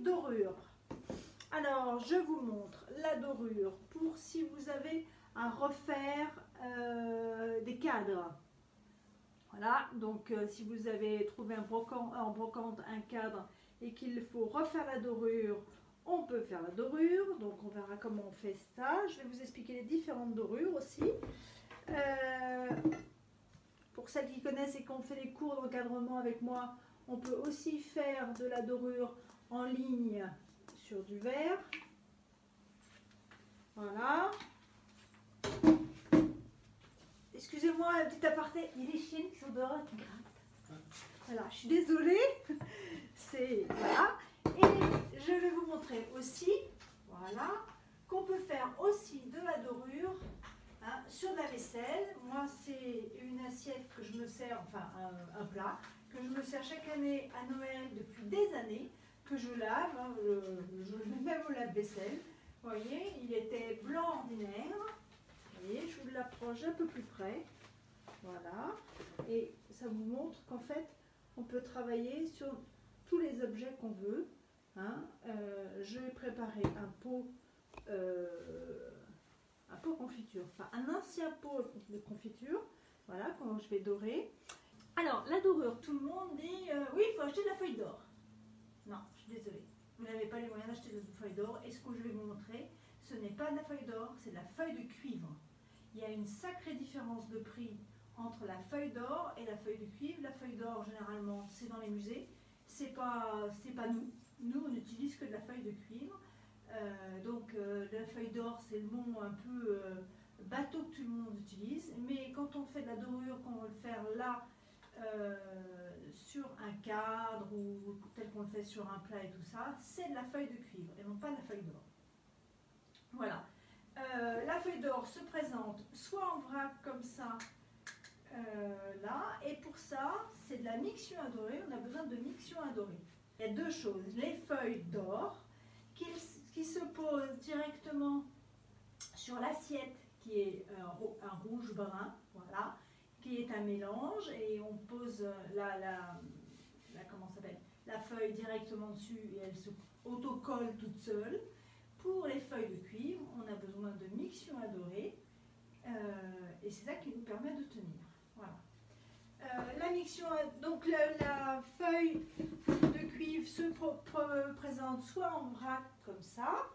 dorure. Alors, je vous montre la dorure pour si vous avez à refaire des cadres. Voilà, donc si vous avez trouvé en brocante un cadre et qu'il faut refaire la dorure, on peut faire la dorure. Donc on verra comment on fait ça. Je vais vous expliquer les différentes dorures aussi. Pour celles qui connaissent et qui ont fait les cours d'encadrement avec moi, on peut aussi faire de la dorure en ligne sur du verre. Voilà. Excusez-moi, un petit aparté, il y a des chiennes qui sont dehors qui grattent. Voilà, je suis désolée. C'est voilà. Et je vais vous montrer aussi, voilà, qu'on peut faire aussi de la dorure hein, sur de la vaisselle. Moi, c'est une assiette que je me sers, enfin un plat que je me sers chaque année à Noël depuis des années, que je lave. Hein, je le mets même au lave-vaisselle. Vous voyez, il était blanc ordinaire. Vous voyez, je vous l'approche un peu plus près. Voilà. Et ça vous montre qu'en fait, on peut travailler sur tous les objets qu'on veut. Hein. Je vais préparer un pot confiture. Enfin, un ancien pot de confiture. Voilà, quand je vais dorer. Alors, la dorure, tout le monde dit oui, il faut acheter de la feuille d'or. Non, je suis désolée. Vous n'avez pas les moyens d'acheter de la feuille d'or. Et ce que je vais vous montrer, ce n'est pas de la feuille d'or, c'est de la feuille de cuivre. Il y a une sacrée différence de prix entre la feuille d'or et la feuille de cuivre. La feuille d'or, généralement, c'est dans les musées. C'est pas nous. Nous, on n'utilise que de la feuille de cuivre. La feuille d'or, c'est le mot un peu bateau que tout le monde utilise. Mais quand on fait de la dorure, qu'on veut le faire là, sur un cadre ou tel qu'on le fait sur un plat et tout ça, c'est de la feuille de cuivre et non pas de la feuille d'or. Voilà. La feuille d'or se présente soit en vrac comme ça, là, et pour ça, c'est de la miction à dorer. On a besoin de miction à dorer. Il y a deux choses. Les feuilles d'or qui se posent directement sur l'assiette qui est un rouge brun, voilà, qui est un mélange, et on pose la feuille directement dessus et elle se autocolle toute seule. Pour les feuilles de cuivre, on a besoin de miction à dorer et c'est ça qui nous permet de tenir. Voilà. La miction, donc la feuille de cuivre se présente soit en vrac comme ça.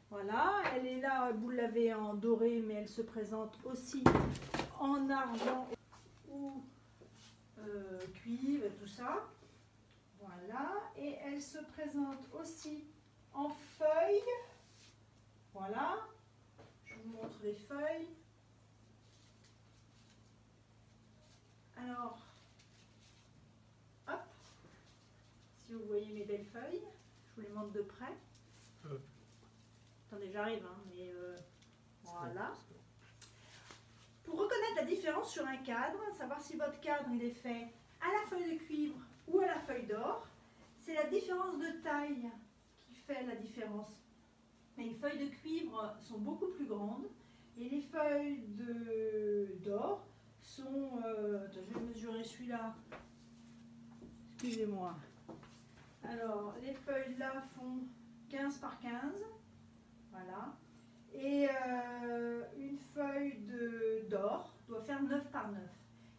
Voilà, elle est là, vous l'avez en doré, mais elle se présente aussi en argent ou cuivre, tout ça. Voilà, et elle se présente aussi en feuilles. Voilà, je vous montre les feuilles. Alors, hop, si vous voyez mes belles feuilles, je vous les montre de près. Attendez, j'arrive, hein, mais voilà. Pour reconnaître la différence sur un cadre, savoir si votre cadre il est fait à la feuille de cuivre ou à la feuille d'or, c'est la différence de taille qui fait la différence. Les feuilles de cuivre sont beaucoup plus grandes et les feuilles d'or sont... je vais mesurer celui-là. Excusez-moi. Alors, les feuilles là font 15 par 15. Voilà. Et une feuille d'or doit faire 9 par 9.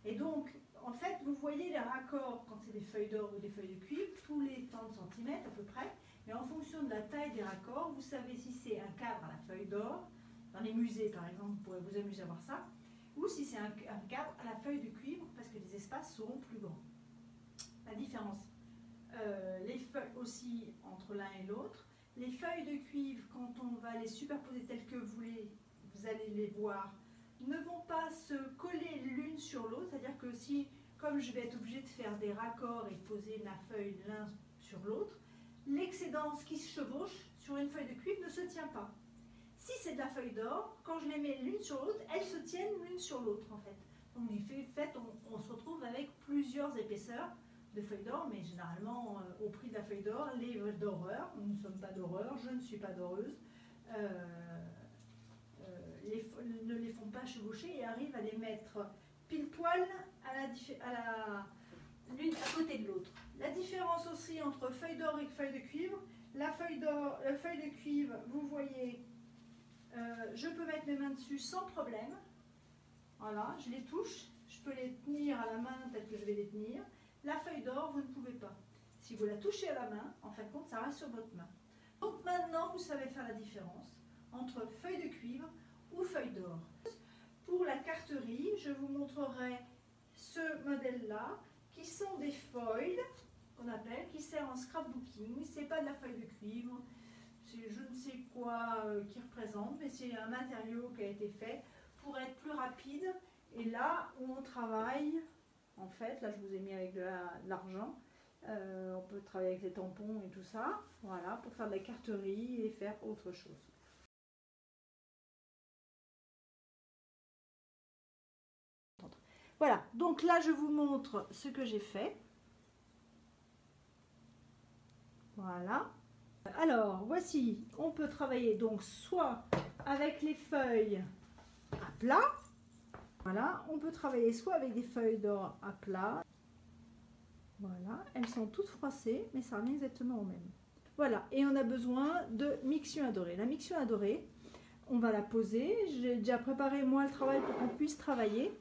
Et donc, en fait, vous voyez les raccords quand c'est des feuilles d'or ou des feuilles de cuivre, tous les 30 cm à peu près. Mais en fonction de la taille des raccords, vous savez si c'est un cadre à la feuille d'or, dans les musées par exemple, vous pourrez vous amuser à voir ça, ou si c'est un cadre à la feuille de cuivre, parce que les espaces seront plus grands. La différence, les feuilles aussi entre l'un et l'autre. Les feuilles de cuivre, quand on va les superposer telles que vous allez les voir, ne vont pas se coller l'une sur l'autre, c'est-à-dire que si, comme je vais être obligée de faire des raccords et poser ma feuille l'un sur l'autre, l'excédence qui se chevauche sur une feuille de cuivre ne se tient pas. Si c'est de la feuille d'or, quand je les mets l'une sur l'autre, elles se tiennent l'une sur l'autre en fait. Donc du fait, on se retrouve avec plusieurs épaisseurs de feuilles d'or, mais généralement au prix de la feuille d'or, les doreurs, nous ne sommes pas doreurs, je ne suis pas doreuse, ne les font pas chevaucher et arrivent à les mettre pile poil l'une à côté de l'autre. La différence aussi entre feuille d'or et feuille de cuivre, la feuille d'or, la feuille de cuivre, vous voyez, je peux mettre mes mains dessus sans problème. Voilà, je les touche, je peux les tenir à la main telle que je vais les tenir. La feuille d'or, vous ne pouvez pas. Si vous la touchez à la main, en fin de compte, ça reste sur votre main. Donc maintenant, vous savez faire la différence entre feuille de cuivre ou feuille d'or. Pour la carterie, je vous montrerai ce modèle-là, qui sont des foils, qu'on appelle, qui sert en scrapbooking. C'est pas de la feuille de cuivre, c'est je ne sais quoi qui représente, mais c'est un matériau qui a été fait pour être plus rapide. Et là où on travaille, en fait, là je vous ai mis avec de l'argent, on peut travailler avec les tampons et tout ça, voilà, pour faire de la carterie et faire autre chose. Voilà, donc là je vous montre ce que j'ai fait. Voilà. Alors, voici, on peut travailler donc soit avec les feuilles à plat, voilà, on peut travailler soit avec des feuilles d'or à plat, voilà, elles sont toutes froissées, mais ça revient exactement au même. Voilà, et on a besoin de mixion à dorer. La mixion à dorer, on va la poser. J'ai déjà préparé moi le travail pour qu'on puisse travailler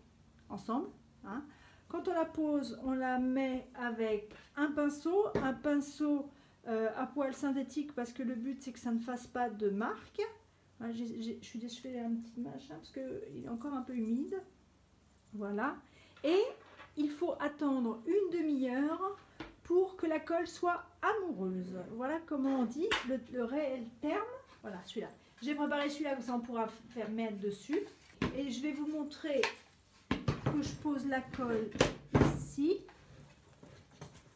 ensemble. Hein. Quand on la pose, on la met avec un pinceau à poil synthétique parce que le but c'est que ça ne fasse pas de marque. Je fais un petit machin parce qu'il est encore un peu humide. Voilà. Et il faut attendre une demi-heure pour que la colle soit amoureuse. Voilà comment on dit le réel terme. Voilà celui-là. J'ai préparé celui-là, comme ça on pourra faire mettre dessus. Et je vais vous montrer que je pose la colle ici.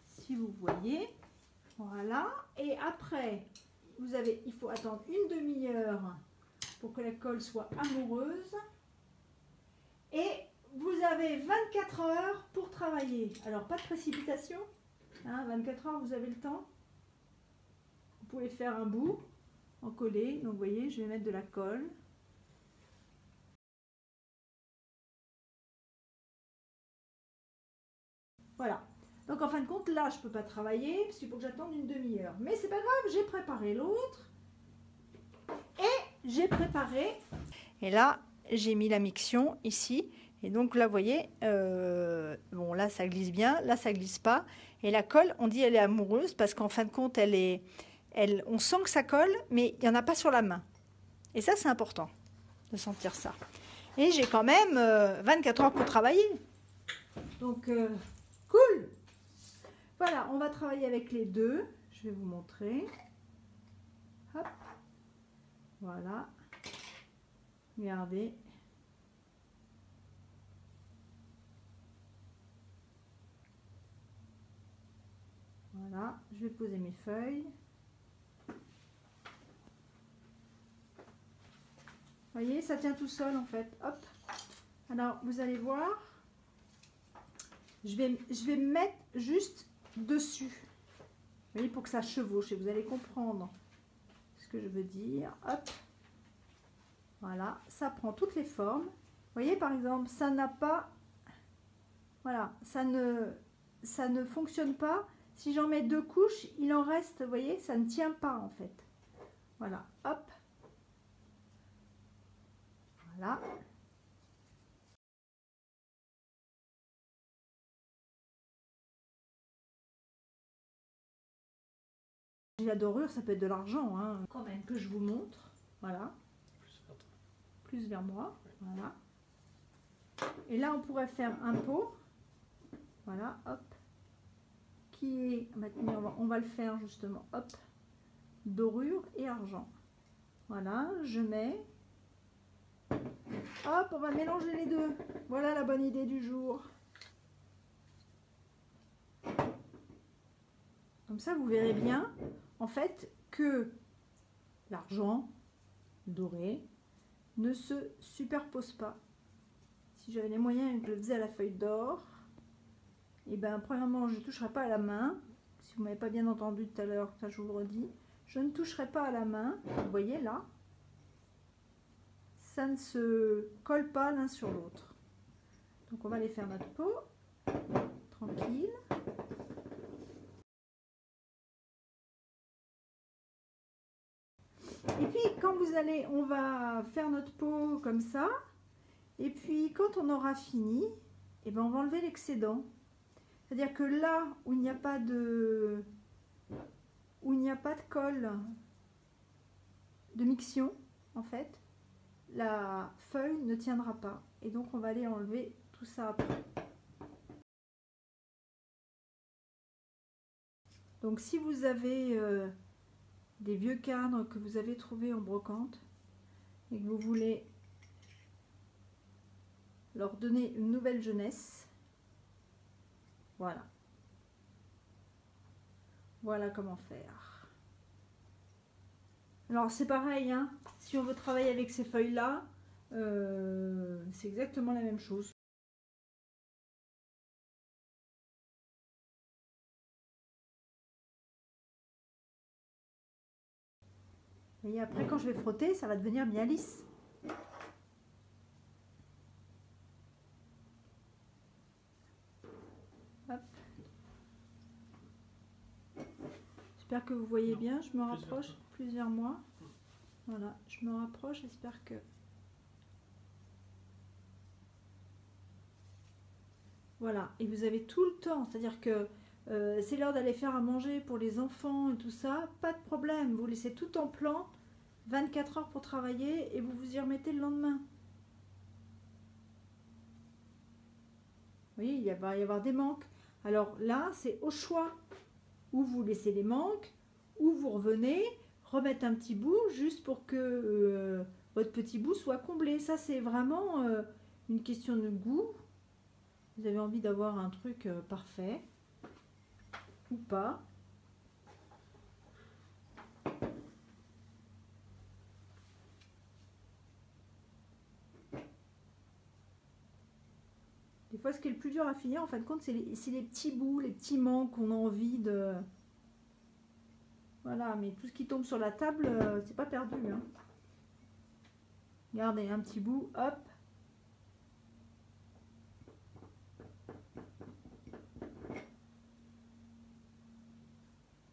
Si vous voyez. Voilà. Et après, il faut attendre une demi-heure pour que la colle soit amoureuse. Et vous avez 24 heures pour travailler. Alors, pas de précipitation. Hein, 24 heures, vous avez le temps. Vous pouvez faire un bout en collé. Donc, vous voyez, je vais mettre de la colle. Voilà. Donc, en fin de compte, là, je ne peux pas travailler parce qu'il faut que j'attende une demi-heure. Mais c'est pas grave, j'ai préparé l'autre. Et j'ai préparé. Et là, j'ai mis la mixion ici. Et donc là, vous voyez, bon là ça glisse bien, là ça glisse pas. Et la colle, on dit elle est amoureuse parce qu'en fin de compte, on sent que ça colle, mais il n'y en a pas sur la main. Et ça, c'est important de sentir ça. Et j'ai quand même 24 heures pour travailler. Donc, cool. Voilà, on va travailler avec les deux. Je vais vous montrer. Hop. Voilà. Regardez. Voilà, je vais poser mes feuilles. Vous voyez, ça tient tout seul en fait. Hop. Alors, vous allez voir. Je vais mettre juste dessus. Vous voyez, pour que ça chevauche et vous allez comprendre ce que je veux dire. Hop. Voilà, ça prend toutes les formes. Vous voyez, par exemple, ça n'a pas... Voilà, ça ne fonctionne pas. Si j'en mets deux couches, il en reste, vous voyez, ça ne tient pas en fait. Voilà, hop. Voilà. La dorure, ça peut être de l'argent, hein, quand même, que je vous montre. Voilà. Plus vers moi. Voilà. Et là, on pourrait faire un pot. Voilà, hop. Qui est, maintenant, on va le faire justement, hop. Dorure et argent. Voilà, je mets. Hop, on va mélanger les deux. Voilà la bonne idée du jour. Comme ça, vous verrez bien, en fait, que l'argent doré ne se superpose pas. Si j'avais les moyens et que je le faisais à la feuille d'or, et bien, premièrement, je ne toucherai pas à la main. Si vous ne m'avez pas bien entendu tout à l'heure, ça je vous le redis, je ne toucherai pas à la main. Vous voyez là, ça ne se colle pas l'un sur l'autre. Donc on va aller faire notre pot, tranquille. Et puis quand vous allez, on va faire notre pot comme ça. Et puis quand on aura fini, et ben on va enlever l'excédent. C'est-à-dire que là où il n'y a pas de colle de mixion, en fait, la feuille ne tiendra pas. Et donc on va aller enlever tout ça après. Donc si vous avez des vieux cadres que vous avez trouvés en brocante et que vous voulez leur donner une nouvelle jeunesse, voilà. Voilà comment faire. Alors c'est pareil, hein, si on veut travailler avec ces feuilles-là, c'est exactement la même chose. Et après, quand je vais frotter, ça va devenir bien lisse. Hop. J'espère que vous voyez bien. Je me rapproche plusieurs mois. Voilà, je me rapproche. J'espère que... Voilà, et vous avez tout le temps. C'est-à-dire que c'est l'heure d'aller faire à manger pour les enfants et tout ça. Pas de problème. Vous laissez tout en plan. 24 heures pour travailler et vous vous y remettez le lendemain. Vous voyez, il va y avoir des manques. Alors là, c'est au choix. Ou vous laissez les manques, ou vous revenez, remettre un petit bout, juste pour que votre petit bout soit comblé. Ça, c'est vraiment une question de goût. Vous avez envie d'avoir un truc parfait, ou pas. Des fois, ce qui est le plus dur à finir, en fin de compte, c'est les petits bouts, les petits manques qu'on a envie de... Voilà, mais tout ce qui tombe sur la table, c'est pas perdu. Hein. Regardez, un petit bout, hop.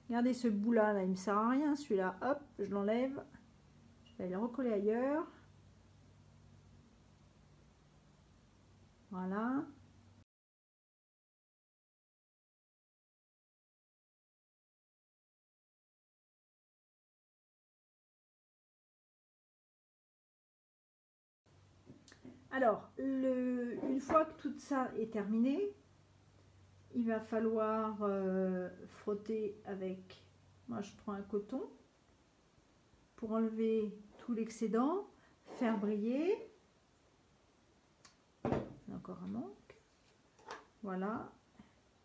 Regardez ce bout-là, là, il me sert à rien. Celui-là, hop, je l'enlève. Je vais le recoller ailleurs. Voilà. Alors, une fois que tout ça est terminé, il va falloir frotter avec... Moi, je prends un coton pour enlever tout l'excédent, faire briller. Encore un manque. Voilà.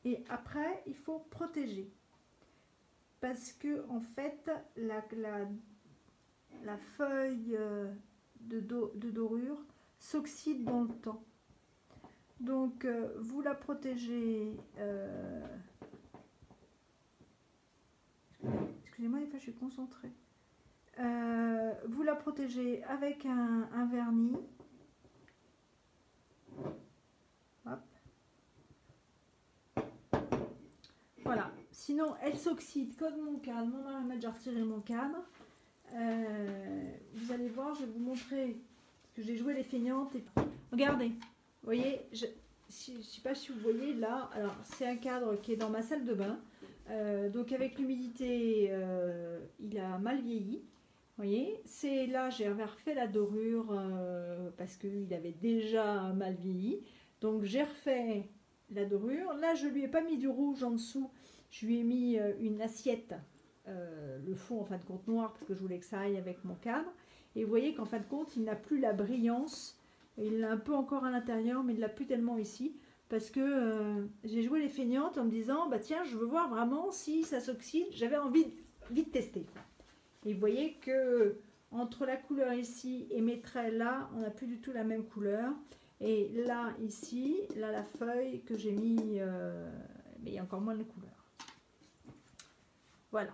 Et après, il faut protéger. Parce que, en fait, la feuille de dorure s'oxyde dans le temps. Donc, vous la protégez. Excusez-moi, des fois je suis concentrée. Vous la protégez avec un vernis. Hop. Voilà. Sinon, elle s'oxyde comme mon cadre. Mon mari m'a déjà retiré mon cadre. Vous allez voir, je vais vous montrer que j'ai joué les feignantes. Et... Regardez, vous voyez, je ne sais pas si vous voyez là, alors c'est un cadre qui est dans ma salle de bain. Donc avec l'humidité, il a mal vieilli. Vous voyez, c'est là, j'ai refait la dorure parce qu'il avait déjà mal vieilli. Donc j'ai refait la dorure. Là, je ne lui ai pas mis du rouge en dessous. Je lui ai mis une assiette, le fond en fin de compte noir, parce que je voulais que ça aille avec mon cadre. Et vous voyez qu'en fin de compte, il n'a plus la brillance. Il l'a un peu encore à l'intérieur, mais il ne l'a plus tellement ici. Parce que j'ai joué les feignantes en me disant, bah tiens, je veux voir vraiment si ça s'oxyde. J'avais envie de tester. Et vous voyez que entre la couleur ici et mes traits là, on n'a plus du tout la même couleur. Et là, ici, là, la feuille que j'ai mis, mais il y a encore moins de couleur. Voilà.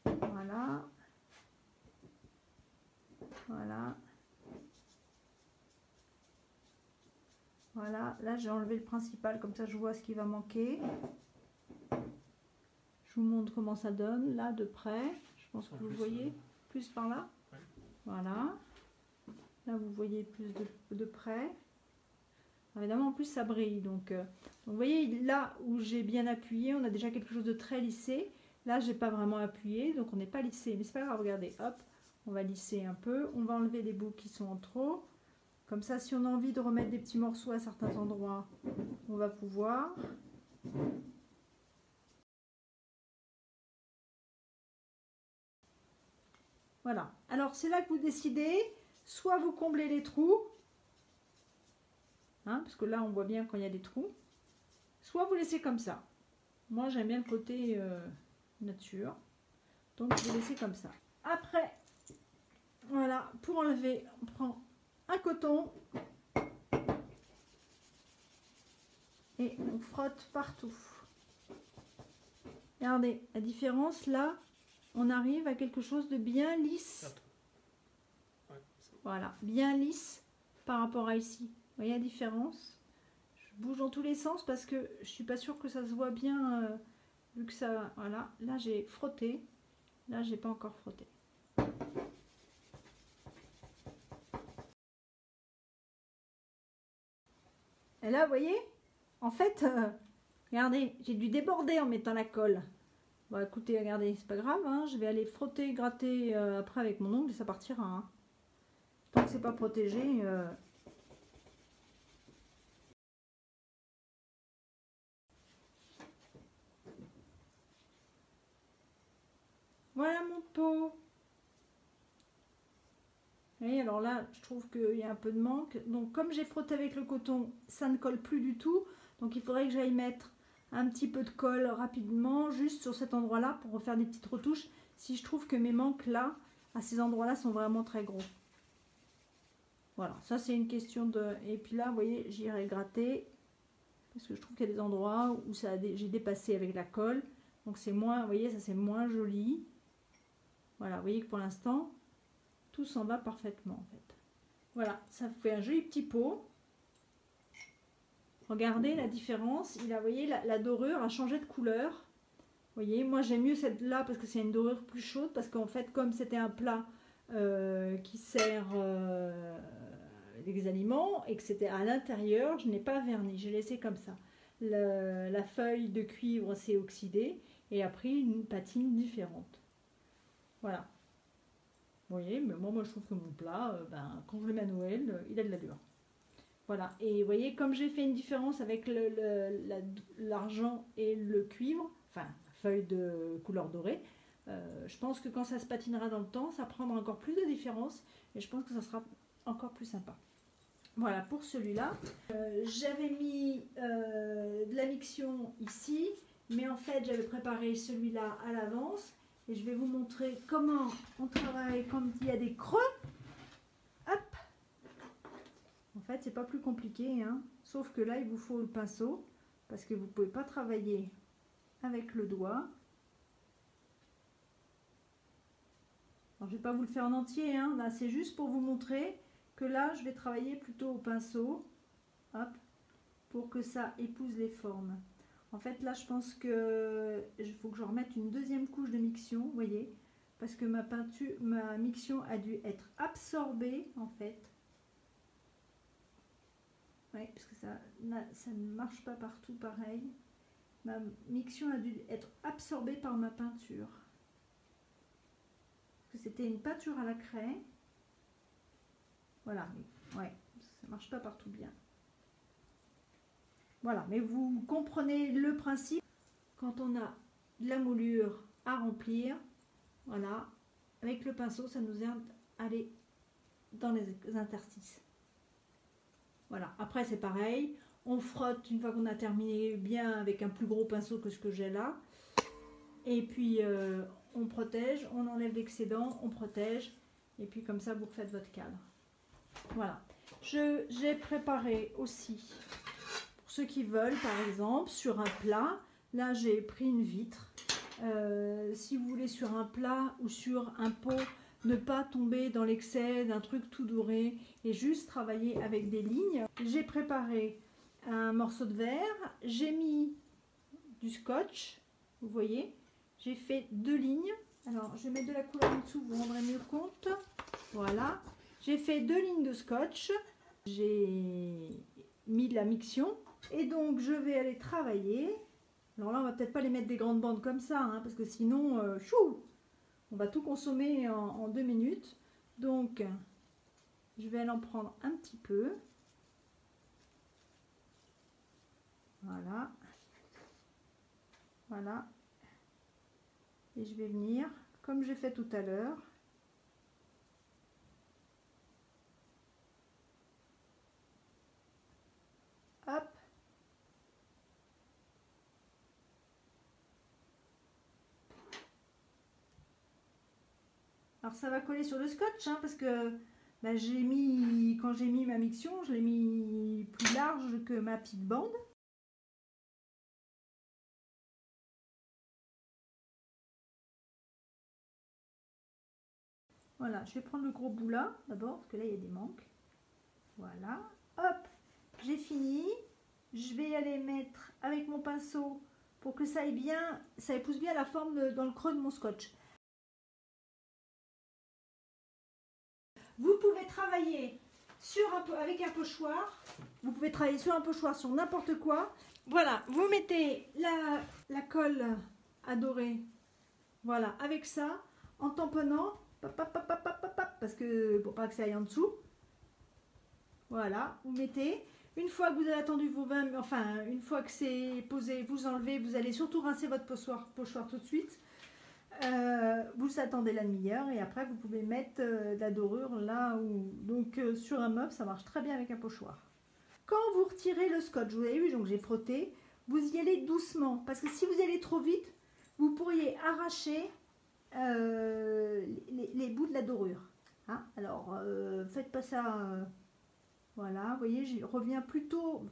Voilà. Voilà. Voilà. Là, j'ai enlevé le principal, comme ça je vois ce qui va manquer. Je vous montre comment ça donne, là, de près. Je pense que vous voyez plus par là. Ouais. Voilà. Là, vous voyez plus de près. Évidemment, en plus, ça brille. Donc, vous voyez, là où j'ai bien appuyé, on a déjà quelque chose de très lissé. Là, j'ai pas vraiment appuyé, donc on n'est pas lissé. Mais c'est pas grave, regardez, hop, on va lisser un peu. On va enlever les bouts qui sont en trop. Comme ça, si on a envie de remettre des petits morceaux à certains endroits, on va pouvoir. Voilà. Alors, c'est là que vous décidez. Soit vous comblez les trous. Hein, parce que là, on voit bien quand il y a des trous. Soit vous laissez comme ça. Moi, j'aime bien le côté nature. Donc, je vais laisser comme ça. Après, voilà, pour enlever, on prend un coton. Et on frotte partout. Regardez, la différence, là, on arrive à quelque chose de bien lisse. Voilà, bien lisse par rapport à ici. Vous voyez la différence? Je bouge dans tous les sens parce que je suis pas sûre que ça se voit bien vu que ça... Voilà, là j'ai frotté. Là, j'ai pas encore frotté. Et là, vous voyez, en fait, regardez, j'ai dû déborder en mettant la colle. Bon, écoutez, regardez, c'est pas grave, hein, je vais aller frotter, gratter après avec mon ongle et ça partira. Hein. Tant que c'est pas protégé. Voilà mon pot. Vous voyez, alors là, je trouve qu'il y a un peu de manque. Donc, comme j'ai frotté avec le coton, ça ne colle plus du tout. Donc, il faudrait que j'aille mettre un petit peu de colle rapidement, juste sur cet endroit-là, pour refaire des petites retouches. Si je trouve que mes manques là, à ces endroits-là, sont vraiment très gros. Voilà, ça c'est une question de... Et puis là, vous voyez, j'irai gratter. Parce que je trouve qu'il y a des endroits où j'ai dépassé avec la colle. Donc, c'est moins, vous voyez, ça c'est moins joli. Voilà, vous voyez que pour l'instant... tout s'en va parfaitement en fait. Voilà, ça fait un joli petit pot. Regardez la différence. Il a, vous voyez, la dorure a changé de couleur. Vous voyez, moi j'aime mieux celle-là parce que c'est une dorure plus chaude. Parce qu'en fait, comme c'était un plat qui sert des aliments et que c'était à l'intérieur, je n'ai pas verni. J'ai laissé comme ça. La feuille de cuivre s'est oxydée et a pris une patine différente. Voilà. Vous voyez, mais moi je trouve que mon plat, quand je le mets à Noël, il a de l'allure. Voilà, et vous voyez, comme j'ai fait une différence avec l'argent et le cuivre, enfin, feuille de couleur dorée, je pense que quand ça se patinera dans le temps, ça prendra encore plus de différence, et je pense que ça sera encore plus sympa. Voilà, pour celui-là, j'avais mis de la miction ici, mais en fait, j'avais préparé celui-là à l'avance. Et je vais vous montrer comment on travaille quand il y a des creux. Hop. En fait, c'est pas plus compliqué, hein. Sauf que là, il vous faut le pinceau. Parce que vous ne pouvez pas travailler avec le doigt. Alors, je ne vais pas vous le faire en entier, hein. Là, c'est juste pour vous montrer que là, je vais travailler plutôt au pinceau. Hop. Pour que ça épouse les formes. En fait, là, je pense que il faut que je remette une deuxième couche de miction, vous voyez, parce que ma miction a dû être absorbée, en fait. Oui, parce que ça ne marche pas partout pareil. Ma miction a dû être absorbée par ma peinture. Parce que c'était une peinture à la craie. Voilà, ouais, ça ne marche pas partout bien. Voilà, mais vous comprenez le principe. Quand on a de la moulure à remplir, voilà, avec le pinceau, ça nous aide à aller dans les interstices. Voilà, après c'est pareil, on frotte une fois qu'on a terminé bien avec un plus gros pinceau que ce que j'ai là. Et puis on protège, on enlève l'excédent, on protège. Et puis comme ça, vous refaites votre cadre. Voilà, j'ai préparé aussi... Ceux qui veulent, par exemple, sur un plat, là j'ai pris une vitre. Si vous voulez sur un plat ou sur un pot, ne pas tomber dans l'excès d'un truc tout doré et juste travailler avec des lignes. J'ai préparé un morceau de verre, j'ai mis du scotch. Vous voyez, j'ai fait 2 lignes. Alors, je vais mettre de la couleur en dessous, vous vous rendrez mieux compte. Voilà. J'ai fait 2 lignes de scotch. J'ai mis de la miction. Et donc, je vais aller travailler. Alors là, on va peut-être pas les mettre des grandes bandes comme ça, hein, parce que sinon, chou, on va tout consommer en 2 minutes. Donc, je vais aller en prendre un petit peu. Voilà. Voilà. Et je vais venir, comme j'ai fait tout à l'heure, hop. Alors ça va coller sur le scotch, hein, parce que bah, quand j'ai mis ma miction, je l'ai mis plus large que ma petite bande. Voilà, je vais prendre le gros bout là, d'abord, parce que là, il y a des manques. Voilà, hop, j'ai fini. Je vais aller mettre avec mon pinceau pour que ça ait bien, ça épouse bien la forme dans le creux de mon scotch. Vous pouvez travailler avec un pochoir. Vous pouvez travailler sur un pochoir, sur n'importe quoi. Voilà, vous mettez la colle à dorer, voilà, avec ça, en tamponnant, parce que pour pas que ça aille en dessous. Voilà, vous mettez. Une fois que vous avez attendu vos 20, enfin, une fois que c'est posé, vous enlevez, vous allez surtout rincer votre pochoir tout de suite. Vous attendez la demi-heure et après vous pouvez mettre de la dorure là où. Donc sur un meuble, ça marche très bien avec un pochoir. Quand vous retirez le scotch, vous avez vu, donc j'ai frotté, vous y allez doucement parce que si vous allez trop vite, vous pourriez arracher les bouts de la dorure. Hein, alors faites pas ça. Voilà, vous voyez, je reviens plutôt.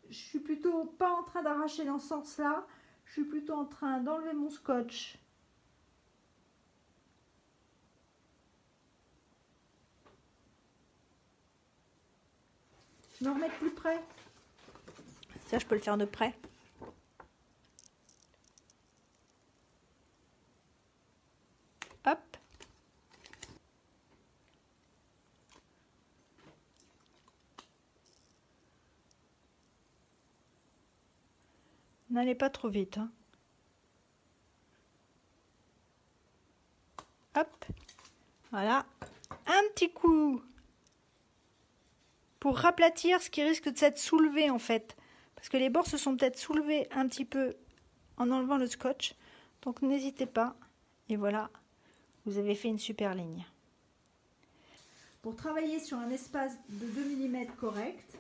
Je suis plutôt pas en train d'arracher dans ce sens-là. Je suis plutôt en train d'enlever mon scotch. Me remettre plus près. Ça, je peux le faire de près. Hop. N'allez pas trop vite. Hein. Hop. Voilà. Un petit coup. Pour raplatir ce qui risque de s'être soulevé en fait. Parce que les bords se sont peut-être soulevés un petit peu en enlevant le scotch. Donc n'hésitez pas. Et voilà, vous avez fait une super ligne. Pour travailler sur un espace de 2 mm correct,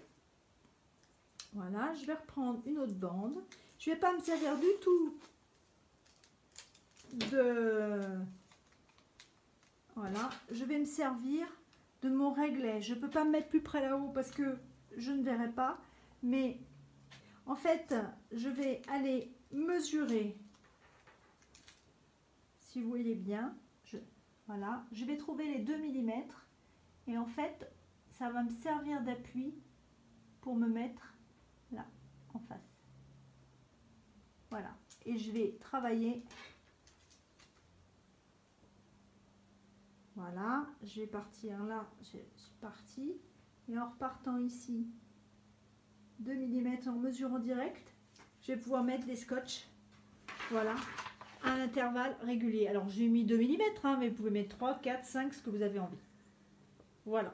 voilà, je vais reprendre une autre bande. Je ne vais pas me servir du tout de... Voilà, je vais me servir de mon réglet. Je ne peux pas me mettre plus près là-haut parce que je ne verrai pas. Mais en fait, je vais aller mesurer. Si vous voyez bien, voilà, je vais trouver les 2 mm. Et en fait, ça va me servir d'appui pour me mettre là, en face. Voilà. Et je vais travailler. Voilà, je vais partir là, je suis partie. Et en repartant ici, 2 mm en mesurant direct, je vais pouvoir mettre des scotch. Voilà, à un intervalle régulier. Alors j'ai mis 2 mm, hein, mais vous pouvez mettre 3, 4, 5, ce que vous avez envie. Voilà.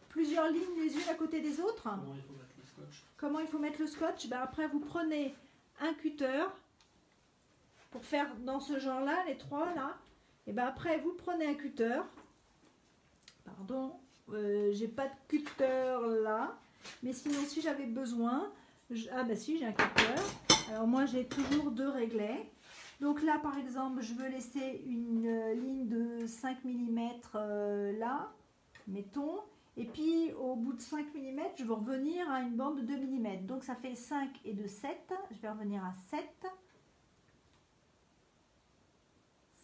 Plusieurs lignes les unes à côté des autres. Comment il faut mettre le scotch? Comment il faut mettre le scotch? Ben après, vous prenez un cutter pour faire dans ce genre-là, les trois là. Et ben après, vous prenez un cutter. Pardon, j'ai pas de cutter là. Mais sinon, si j'avais besoin... Ah ben si, j'ai un cutter. Alors moi, j'ai toujours 2 réglets. Donc là, par exemple, je veux laisser une ligne de 5 mm là, mettons. Et puis, au bout de 5 mm, je veux revenir à une bande de 2 mm. Donc, ça fait 5 et 2, 7. Je vais revenir à 7.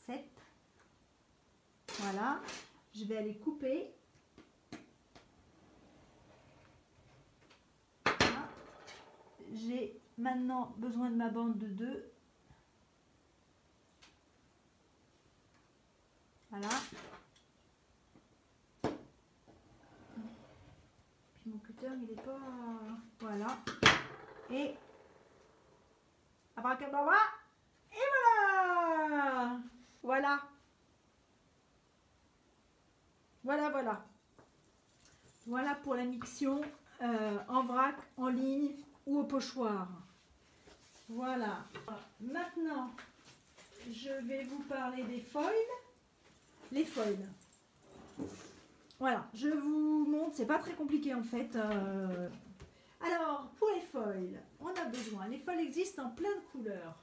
7. Voilà. Je vais aller couper. Voilà. J'ai maintenant besoin de ma bande de 2. Voilà. Puis mon cutter, il est pas... Voilà. Et... abracadabra. Et voilà. Voilà. Voilà, voilà. Voilà pour la miction en vrac, en ligne ou au pochoir. Voilà. Maintenant, je vais vous parler des foils. Les foils. Voilà, je vous montre, c'est pas très compliqué en fait. Alors, pour les foils, on a besoin. Les foils existent en plein de couleurs.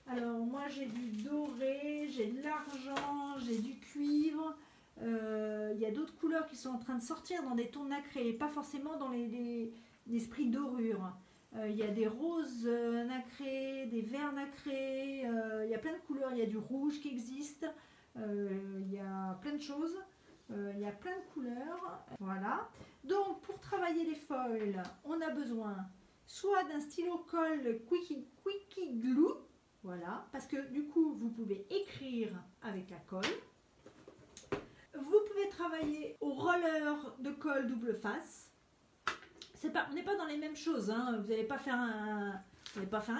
Alors, moi j'ai du doré, j'ai de l'argent, j'ai du cuivre. Il y a d'autres couleurs qui sont en train de sortir dans des tons nacrés, pas forcément dans les esprits dorure. Il y a des roses nacrés, des verts nacrés, il y a plein de couleurs, il y a du rouge qui existe, il y a plein de choses, il y a plein de couleurs. Voilà. Donc pour travailler les foils, on a besoin soit d'un stylo colle Quickie Glue, voilà, parce que du coup vous pouvez écrire avec la colle. Vous pouvez travailler au roller de colle double face. On n'est pas dans les mêmes choses, hein. Vous n'allez pas faire un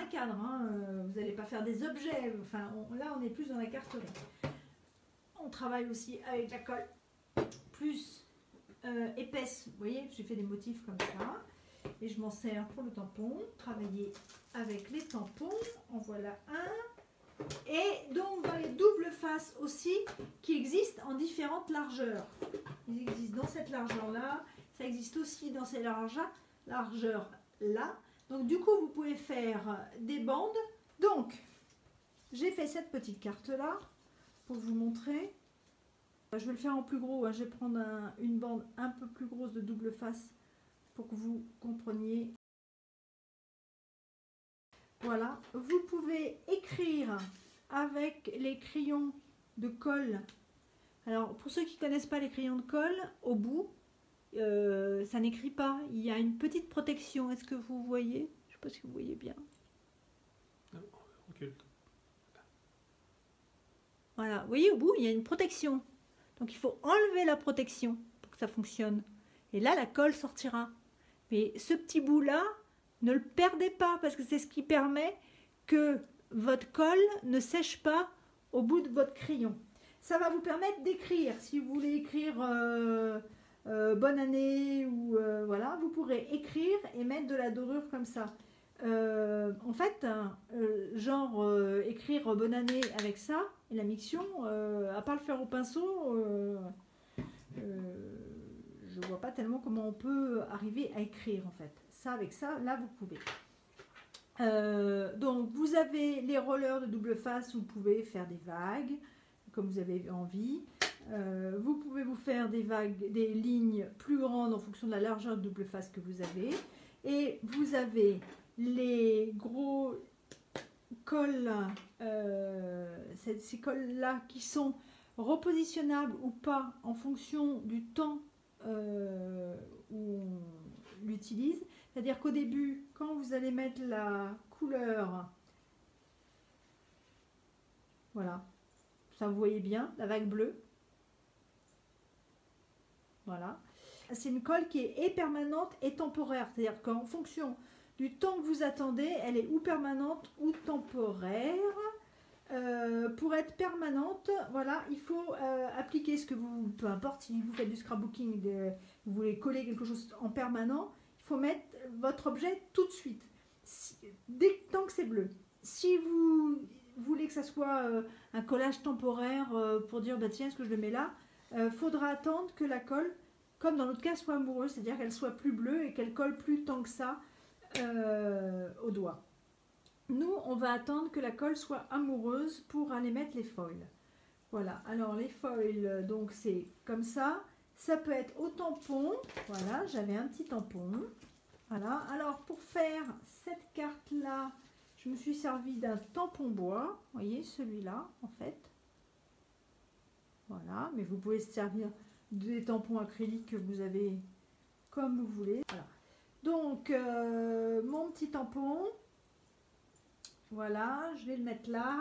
cadre, hein. Vous n'allez pas faire des objets. Enfin, là, on est plus dans la carterie. On travaille aussi avec la colle plus épaisse. Vous voyez, j'ai fait des motifs comme ça. Et je m'en sers pour le tampon. Travailler avec les tampons. En voilà un. Et donc dans les doubles faces aussi qui existent en différentes largeurs. Ils existent dans cette largeur là, ça existe aussi dans ces largeurs là. Donc du coup vous pouvez faire des bandes. Donc j'ai fait cette petite carte là pour vous montrer. Je vais le faire en plus gros, hein. Je vais prendre une bande un peu plus grosse de double face pour que vous compreniez. Voilà, vous pouvez écrire avec les crayons de colle. Alors, pour ceux qui ne connaissent pas les crayons de colle, au bout, ça n'écrit pas. Il y a une petite protection. Est-ce que vous voyez? Je ne sais pas si vous voyez bien. Voilà, vous voyez, au bout, il y a une protection. Donc, il faut enlever la protection pour que ça fonctionne. Et là, la colle sortira. Mais ce petit bout-là, ne le perdez pas parce que c'est ce qui permet que votre colle ne sèche pas au bout de votre crayon. Ça va vous permettre d'écrire. Si vous voulez écrire bonne année ou voilà, vous pourrez écrire et mettre de la dorure comme ça. En fait, écrire bonne année avec ça et la miction, à part le faire au pinceau, je vois pas tellement comment on peut arriver à écrire en fait. Ça, avec ça, là, vous pouvez. Donc, vous avez les rollers de double face où vous pouvez faire des vagues, comme vous avez envie. Vous pouvez vous faire des vagues, des lignes plus grandes en fonction de la largeur de double face que vous avez. Et vous avez les gros cols, ces cols-là qui sont repositionnables ou pas en fonction du temps où on l'utilise. C'est-à-dire qu'au début, quand vous allez mettre la couleur, voilà, ça vous voyez bien, la vague bleue, voilà. C'est une colle qui est et permanente et temporaire, c'est-à-dire qu'en fonction du temps que vous attendez, elle est ou permanente ou temporaire. Pour être permanente, voilà, il faut appliquer ce que vous, peu importe si vous faites du scrapbooking, vous voulez coller quelque chose en permanent, il faut mettre votre objet tout de suite, tant que c'est bleu. Si vous voulez que ça soit un collage temporaire pour dire bah tiens, est-ce que je le mets là, faudra attendre que la colle, comme dans notre cas, soit amoureuse, c'est-à-dire qu'elle soit plus bleue et qu'elle colle plus tant que ça au doigt. Nous, on va attendre que la colle soit amoureuse pour aller mettre les foils. Voilà, alors les foils, donc c'est comme ça. Ça peut être au tampon. Voilà, j'avais un petit tampon. Voilà, alors pour faire cette carte-là, je me suis servi d'un tampon bois. Vous voyez, celui-là, en fait. Voilà, mais vous pouvez se servir des tampons acryliques que vous avez comme vous voulez. Voilà. Donc, mon petit tampon. Voilà, je vais le mettre là.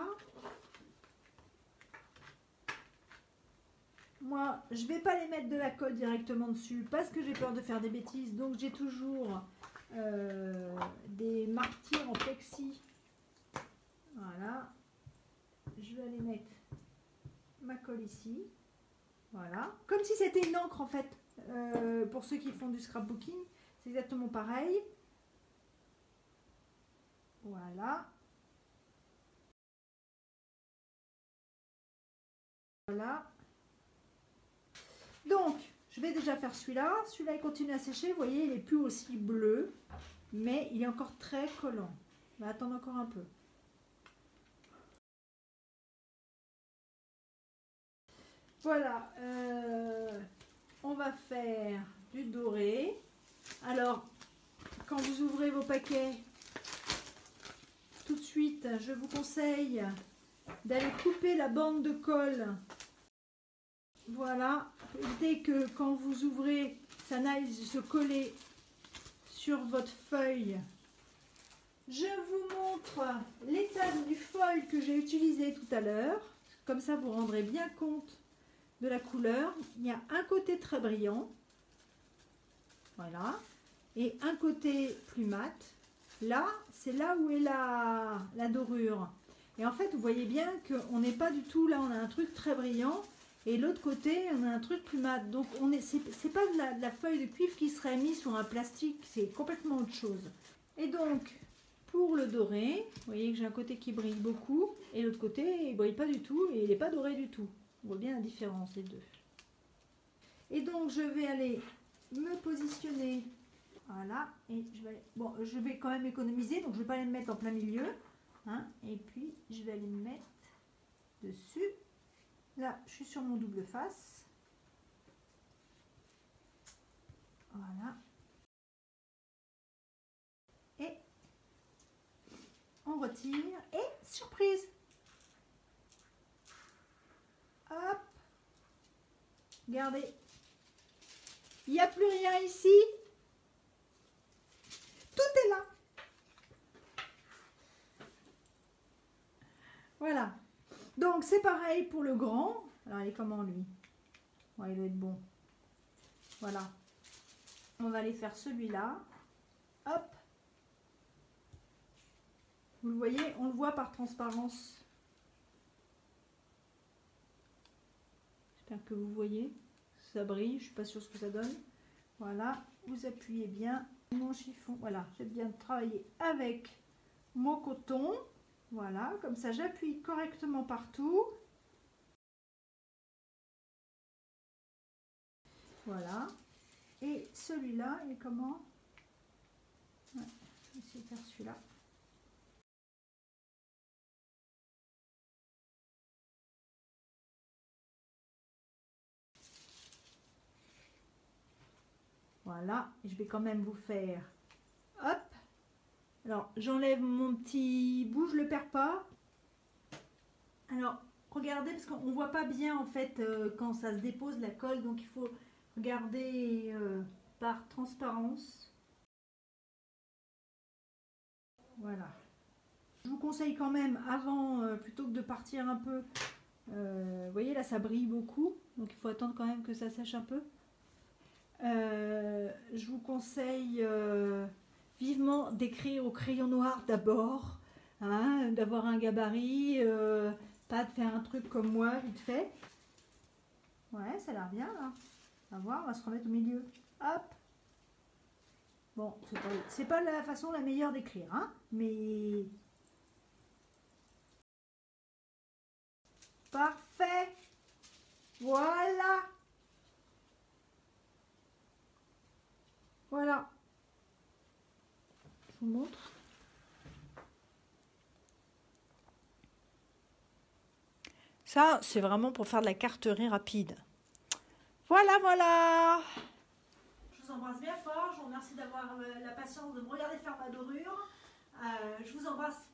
Moi, je ne vais pas les mettre de la colle directement dessus parce que j'ai peur de faire des bêtises. Donc, j'ai toujours des marqueurs en plexi. Voilà. Je vais aller mettre ma colle ici. Voilà. Comme si c'était une encre en fait. Pour ceux qui font du scrapbooking, c'est exactement pareil. Voilà. Voilà. Donc, je vais déjà faire celui-là. Celui-là, il continue à sécher. Vous voyez, il n'est plus aussi bleu, mais il est encore très collant. On va attendre encore un peu. Voilà. On va faire du doré. Alors, quand vous ouvrez vos paquets, tout de suite, je vous conseille d'aller couper la bande de colle. Voilà, évitez que quand vous ouvrez, ça n'aille se coller sur votre feuille. Je vous montre l'état du foil que j'ai utilisé tout à l'heure. Comme ça, vous rendrez bien compte de la couleur. Il y a un côté très brillant. Voilà. Et un côté plus mat. Là, c'est là où est la dorure. Et en fait, vous voyez bien qu'on n'est pas du tout là, on a un truc très brillant. Et l'autre côté, on a un truc plus mat. Donc, c'est pas de la feuille de cuivre qui serait mise sur un plastique, c'est complètement autre chose. Et donc, pour le doré, vous voyez que j'ai un côté qui brille beaucoup. Et l'autre côté, il ne brille pas du tout et il n'est pas doré du tout. On voit bien la différence, les deux. Et donc, je vais aller me positionner. Voilà, et je vais quand même économiser, donc je ne vais pas les mettre en plein milieu. Hein, et puis, je vais aller me mettre dessus. Là, je suis sur mon double face. Voilà. Et on retire. Et surprise! Hop! Regardez. Il n'y a plus rien ici. Tout est là. Voilà. Donc, c'est pareil pour le grand. Alors, il est comment, lui? Ouais, il doit être bon. Voilà. On va aller faire celui-là. Hop. Vous le voyez, on le voit par transparence. J'espère que vous voyez. Ça brille, je ne suis pas sûre ce que ça donne. Voilà, vous appuyez bien mon chiffon. Voilà, j'ai bien travaillé avec mon coton. Voilà, comme ça j'appuie correctement partout. Voilà. Et celui-là, il est comment? Ouais, je vais essayer de faire celui-là. Voilà, je vais quand même vous faire. Hop. Alors, j'enlève mon petit bout, je ne le perds pas. Alors, regardez, parce qu'on ne voit pas bien en fait quand ça se dépose la colle, donc il faut regarder par transparence. Voilà. Je vous conseille quand même, avant, plutôt que de partir un peu, vous voyez là ça brille beaucoup, donc il faut attendre quand même que ça sèche un peu. Je vous conseille vivement d'écrire au crayon noir d'abord, hein, d'avoir un gabarit, pas de faire un truc comme moi vite fait. Ouais, ça a l'air bien là. On va voir, on va se remettre au milieu. Hop. Bon, c'est pas la façon la meilleure d'écrire, hein, mais parfait. Voilà. Voilà. Je vous montre. Ça, c'est vraiment pour faire de la carterie rapide. Voilà, voilà. Je vous embrasse bien fort. Je vous remercie d'avoir la patience de me regarder faire ma dorure. Je vous embrasse